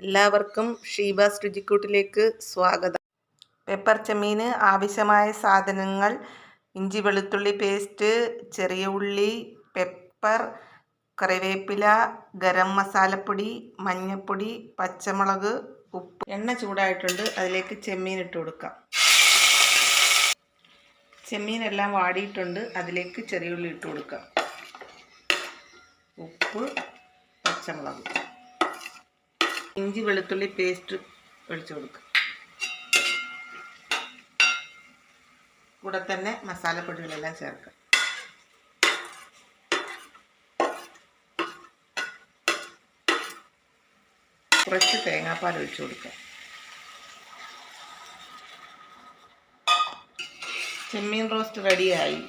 എല്ലാവർക്കും ഷീബാസ് രുചിക്കൂട്ടിലേക്ക് സ്വാഗതം. പെപ്പർ ചെമ്മീന് ആവശ്യമായ സാധനങ്ങൾ: ഇഞ്ചി വെളുത്തുള്ളി പേസ്റ്റ്, ചെറിയ ഉള്ളി, പെപ്പർ, കറിവേപ്പില, ഗരം മസാലപ്പൊടി, മഞ്ഞൾപ്പൊടി, പച്ചമുളക്, ഉപ്പ്. എണ്ണ ചൂടായിട്ടുണ്ട്, അതിലേക്ക് ചെമ്മീൻ ഇട്ട് കൊടുക്കാം. ചെമ്മീനെല്ലാം വാടിയിട്ടുണ്ട്, അതിലേക്ക് ചെറിയ ഉള്ളി ഇട്ട് കൊടുക്കാം. ഉപ്പ്, പച്ചമുളക്, ഇഞ്ചി വെളുത്തുള്ളി പേസ്റ്റ് ഒഴിച്ചു കൊടുക്കുക. കൂടെ തന്നെ മസാലപ്പൊടികളെല്ലാം ചേർക്കാം. കുറച്ച് തേങ്ങാപ്പാൽ ഒഴിച്ചു കൊടുക്കാം. ചെമ്മീൻ റോസ്റ്റ് റെഡിയായി.